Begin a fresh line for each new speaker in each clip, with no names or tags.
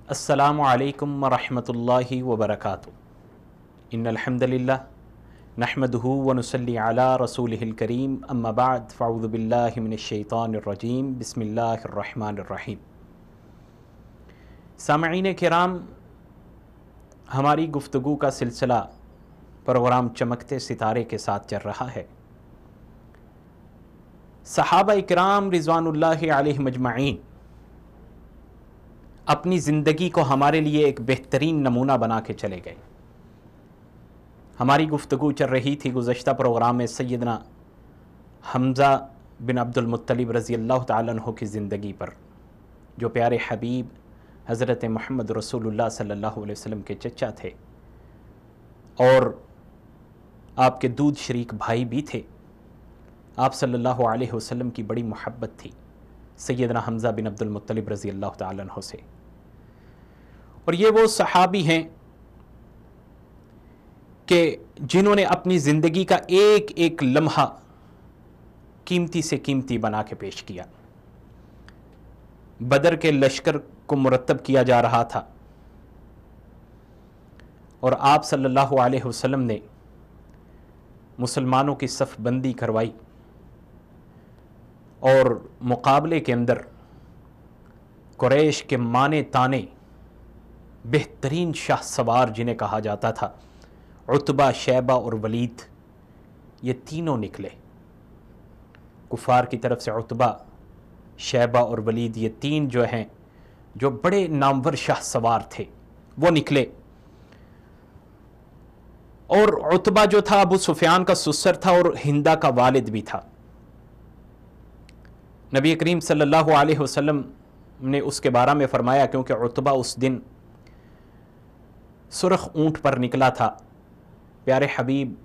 अस्सलामु अलैकुम वरहमतुल्लाहि वबरकातुहू। इन्नल हम्दुलिल्लाह नहमदुहु व नुसल्ली अला रसूलिहिल करीम, अम्मा बाद फ़अऊज़ु बिल्लाहि मिनश शैतानिर रजीम, बिस्मिल्लाहिर रहमानिर रहीम। सामईन किराम, हमारी गुफ्तगू का सिलसिला प्रोग्राम चमकते सितारे के साथ चल रहा है। सहाबा इकराम रिज़वानुल्लाहि अलैहिम अजमईन अपनी ज़िंदगी को हमारे लिए एक बेहतरीन नमूना बना के चले गए। हमारी गुफ्तगू चल रही थी गुज़श्ता प्रोग्राम में सैयदना हमज़ा बिन अब्दुल मुत्तलिब रज़ी अल्लाह ताला अन्हु की ज़िंदगी पर, जो प्यारे हबीब हज़रत मोहम्मद रसूलुल्लाह सल्लल्लाहु अलैहि वसल्लम के चचा थे और आपके दूध शरीक भाई भी थे। आप सल्लल्लाहु अलैहि वसल्लम की बड़ी मोहब्बत थी सैयदना हमज़ा बिन अब्दुल मुत्तलिब रज़ी अल्लाह ताला अन्हु से। और ये वो सहाबी हैं कि जिन्होंने अपनी ज़िंदगी का एक एक लम्हा कीमती से कीमती बना के पेश किया। बदर के लश्कर को मुरतब किया जा रहा था और आप सल्लल्लाहु अलैहि वसल्लम ने मुसलमानों की सफ़ बंदी करवाई और मुकाबले के अंदर कुरैश के माने ताने बेहतरीन शाह सवार जिन्हें कहा जाता था, उतबा, शैबा और वलीद, ये तीनों निकले। कुफार की तरफ से उतबा, शैबा और वलीद, ये तीन जो हैं, जो बड़े नामवर शाह सवार थे, वो निकले। और उतबा जो था अबू सुफियान का सुसर था और हिंदा का वालिद भी था। नबी करीम सल्लल्लाहु अलैहि वसल्लम ने उसके बारे में फरमाया, क्योंकि उतबा उस दिन सुरख ऊँट पर निकला था। प्यारे हबीब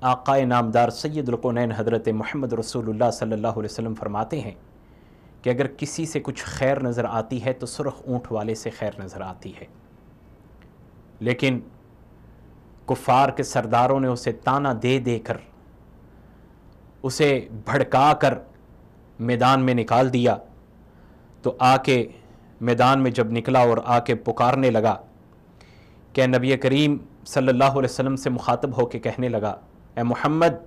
आक़ाए नामदार सैयदुल कौनैन हज़रत मोहम्मद रसूलुल्लाह सल्लल्लाहु अलैहि वसल्लम फरमाते हैं कि अगर किसी से कुछ खैर नज़र आती है तो सुरख ऊँट वाले से खैर नज़र आती है। लेकिन कुफ़ार के सरदारों ने उसे ताना दे देकर, उसे भड़का कर मैदान में निकाल दिया। तो आके मैदान में जब निकला और आके पुकारने लगा कि नबी करीम सल्लल्लाहु अलैहि वसल्लम से मुखातब होकर कहने लगा, ए मोहम्मद,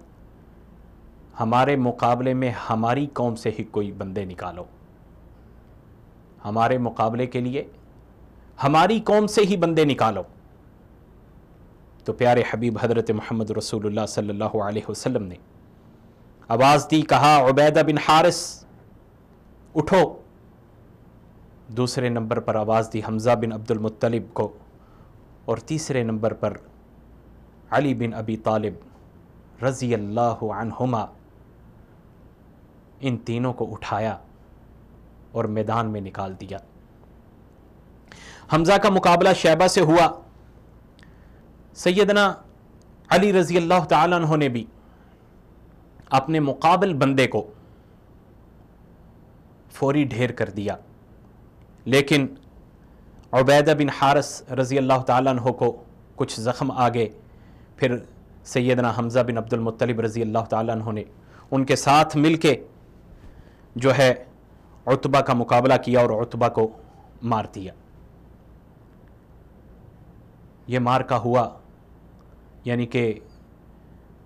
हमारे मुकाबले में हमारी कौम से ही कोई बंदे निकालो, हमारे मुकाबले के लिए हमारी कौम से ही बंदे निकालो। तो प्यारे हबीब हज़रत मोहम्मद रसूलुल्लाह सल्लल्लाहु अलैहि वसल्लम ने आवाज़ दी, कहा, उबैदा बिन हारिस उठो। दूसरे नंबर पर आवाज़ दी हमज़ा बिन अब्दुल मुत्तलिब को और तीसरे नंबर पर अली बिन अबी तालिब रज़ी अल्लाहु अन्हुमा। इन तीनों को उठाया और मैदान में निकाल दिया। हमज़ा का मुकाबला शैबा से हुआ। सैयदना अली रज़ी अल्लाह ताला अन्हु ने भी अपने मुकाबिल बंदे को फौरी ढेर कर दिया, लेकिन उबैदा बिन हारिस रज़ी अल्लाह ताला अन्हु को कुछ ज़ख्म आ गए। फिर सैयदना हमज़ा बिन अब्दुल मुत्तलिब रज़ी अल्लाह ताला अन्हु ने उनके साथ मिलके जो है उतबा का मुकाबला किया और उतबा को मार दिया। ये मारका हुआ, यानी कि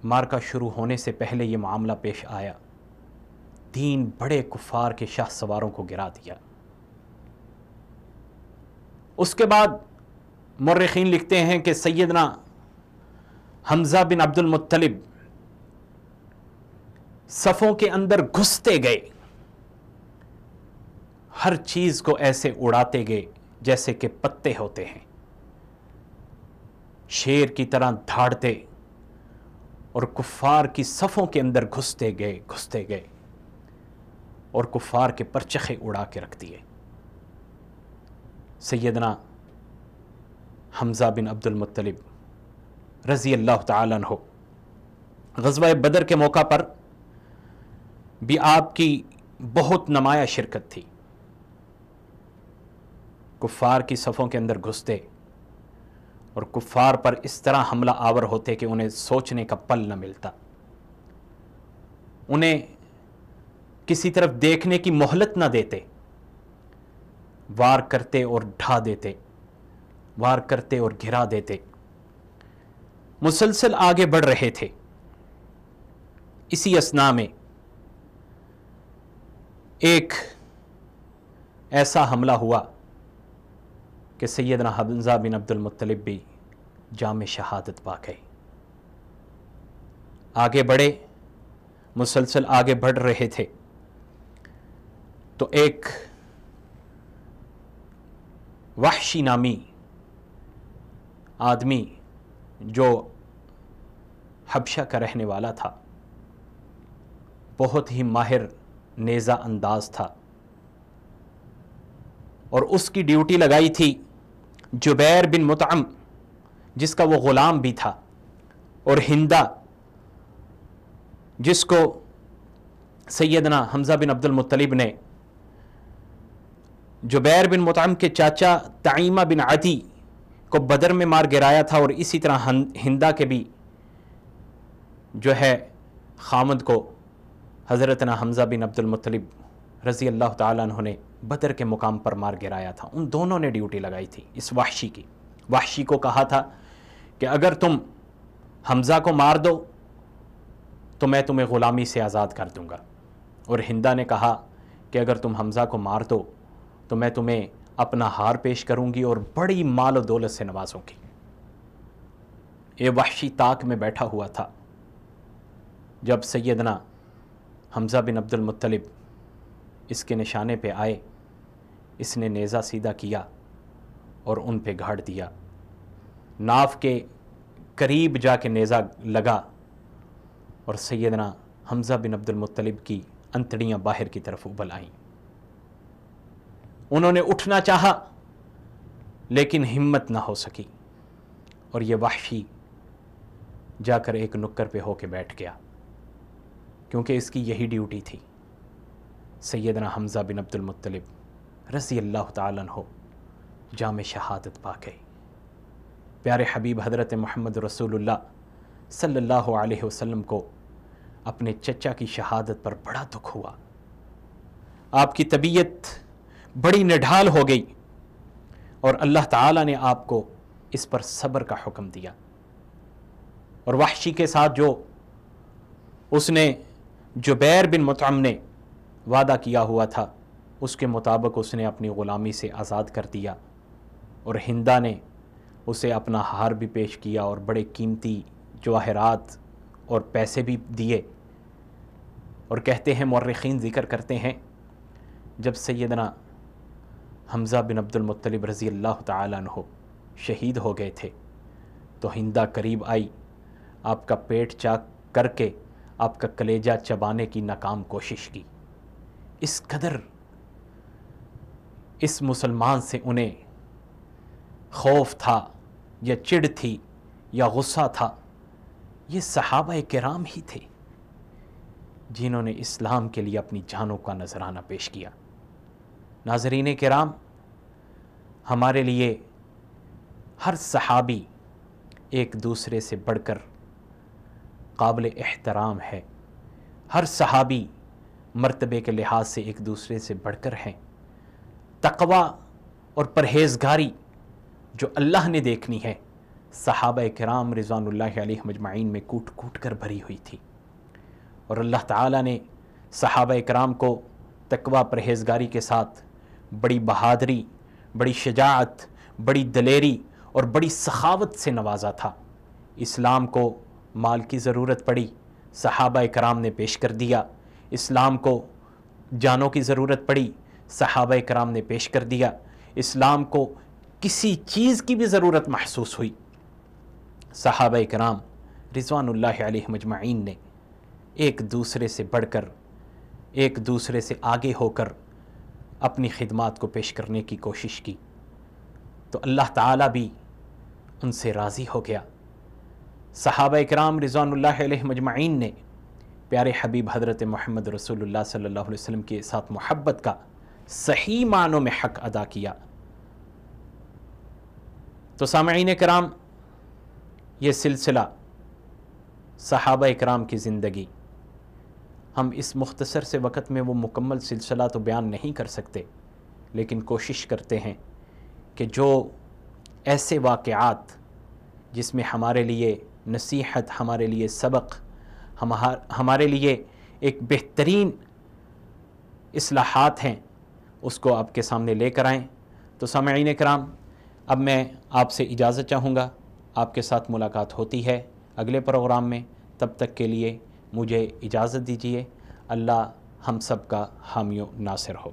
मारका शुरू होने से पहले ये मामला पेश आया। 3 बड़े कुफ़ार के शाह सवारों को गिरा दिया। उसके बाद मुर्रिखीन लिखते हैं कि सैयदना हमज़ा बिन अब्दुल मुत्तलिब सफ़ों के अंदर घुसते गए, हर चीज़ को ऐसे उड़ाते गए जैसे कि पत्ते होते हैं, शेर की तरह धाड़ते और कुफ़ार की सफ़ों के अंदर घुसते गए और कुफ़ार के परचखे उड़ा के रख दिए। सैयदना हमज़ा बिन अब्दुल मुत्तलिब रज़ी अल्लाह ताला अन्हु ग़ज़वा बदर के मौका पर भी आपकी बहुत नुमाया शिरकत थी। कुफ़ार की सफ़ों के अंदर घुसते और कुफ़ार पर इस तरह हमला आवर होते कि उन्हें सोचने का पल न मिलता, उन्हें किसी तरफ देखने की मोहलत न देते, वार करते और ढा देते, वार करते और घिरा देते, मुसलसल आगे बढ़ रहे थे। इसी असना में एक ऐसा हमला हुआ कि सैयदना हमज़ा बिन अब्दुल मुत्तलिब भी जाम शहादत पा गए। आगे बढ़े, मुसलसल आगे बढ़ रहे थे तो एक वहशी नामी आदमी जो हबशा का रहने वाला था, बहुत ही माहिर नेज़ा अंदाज था, और उसकी ड्यूटी लगाई थी जुबैर बिन मुतअम, जिसका वो ग़ुलाम भी था, और हिंदा, जिसको सैयदना हमज़ा बिन अब्दुल मुत्तलिब ने जुबैर बिन मुतअम के चाचा ताइमा बिन अदी को बदर में मार गिराया था, और इसी तरह हिंदा के भी जो है खामद को हज़रतना हमज़ा बिन अब्दुल मुत्तलिब रज़ी अल्लाह ताला अन्हु ने बदर के मुकाम पर मार गिराया था। उन दोनों ने ड्यूटी लगाई थी इस वहशी की। वहशी को कहा था कि अगर तुम हमज़ा को मार दो तो मैं तुम्हें ग़ुलामी से आज़ाद कर दूंगा, और हिंदा ने कहा कि अगर तुम हमज़ा को मार दो तो मैं तुम्हें अपना हार पेश करूंगी और बड़ी माल और दौलत से नवाजूंगी। ये वहशी ताक में बैठा हुआ था। जब सैयदना हमज़ा बिन अब्दुल मुत्तलिब इसके निशाने पे आए, इसने नेज़ा सीधा किया और उन पे गाड़ दिया। नाव के करीब जाके नेज़ा लगा और सैयदना हमज़ा बिन अब्दुल मुत्तलिब की अंतड़ियाँ बाहर की तरफ उबल आईं। उन्होंने उठना चाहा लेकिन हिम्मत ना हो सकी, और ये वहशी जाकर एक नुक्कर पे होके बैठ गया, क्योंकि इसकी यही ड्यूटी थी। सैयदना हमज़ा बिन अब्दुल मुत्तलिब रज़ी अल्लाह ताला अन्हु जाम शहादत पा गए। प्यारे हबीब हज़रत मोहम्मद रसूलुल्लाह सल्लल्लाहु अलैहि वसल्लम को अपने चचा की शहादत पर बड़ा दुख हुआ। आपकी तबीयत बड़ी निढाल हो गई और अल्लाह ताला ने आपको इस पर सब्र का हुक्म दिया। और वहशी के साथ जो उसने जुबैर बिन मुतअम ने वादा किया हुआ था, उसके मुताबिक उसने अपनी ग़ुलामी से आज़ाद कर दिया, और हिंदा ने उसे अपना हार भी पेश किया और बड़े कीमती जवाहरात और पैसे भी दिए। और कहते हैं, मुअर्रिखीन ज़िक्र करते हैं, जब सैयदना हमज़ा बिन अब्दुल मुत्तलिब रज़ी अल्लाह ताला अन्हु शहीद हो गए थे तो हिंदा करीब आई, आपका पेट चाक करके आपका कलेजा चबाने की नाकाम कोशिश की। इस कदर इस मुसलमान से उन्हें खौफ था या चिढ़ थी या गुस्सा था। ये सहाबा किराम ही थे जिन्होंने इस्लाम के लिए अपनी जानों का नजराना पेश किया। नाज़रीन किराम, हमारे लिए हर सहाबी एक दूसरे से बढ़कर काबिल एहतराम है। हर सहाबी मर्तबे के लिहाज से एक दूसरे से बढ़कर हैं। तक़वा और परहेज़गारी जो अल्लाह ने देखनी है, सहाबा किराम रिज़वानुल्लाहि अलैहिम अजमईन में कूट कूट कर भरी हुई थी। और अल्लाह ताला ने सहाबा किराम को तक़वा परहेज़गारी के साथ बड़ी बहादरी, बड़ी शजाअत, बड़ी दलेरी और बड़ी सखावत से नवाजा था। इस्लाम को माल की ज़रूरत पड़ी, सहाबा किराम ने पेश कर दिया। इस्लाम को जानों की ज़रूरत पड़ी, सहाबा किराम ने पेश कर दिया। इस्लाम को किसी चीज़ की भी ज़रूरत महसूस हुई, सहाबा किराम रिज़वानुल्लाहि अलैहिम अजमईन ने एक दूसरे से बढ़कर, एक दूसरे से आगे होकर अपनी खिदमात को पेश करने की कोशिश की। तो अल्लाह ताला भी उनसे राज़ी हो गया। सहाबा किराम रिज़वानुल्लाहि अलैहिम अजमईन ने प्यारे हबीब हज़रत मोहम्मद रसूलुल्लाह सल्लल्लाहु अलैहि वसल्लम के साथ मोहब्बत का सही मानों में हक़ अदा किया। تو سامعین کرام، یہ سلسلہ صحابہ کرام کی زندگی، ہم اس مختصر سے وقت میں وہ مکمل سلسلہ تو بیان نہیں کر سکتے، لیکن کوشش کرتے ہیں کہ جو ایسے واقعات جس میں ہمارے لیے نصیحت، ہمارے لیے سبق، ہمارے لیے ایک بہترین اصلاحات ہیں، اس کو آپ کے سامنے لے کر آئیں۔ تو سامعین کرام، اب میں آپ سے اجازت چاہوں گا، آپ کے ساتھ ملاقات ہوتی ہے اگلے پروگرام میں، تب تک کے لیے مجھے اجازت دیجیے۔ اللہ ہم سب کا حامی و ناصر ہو۔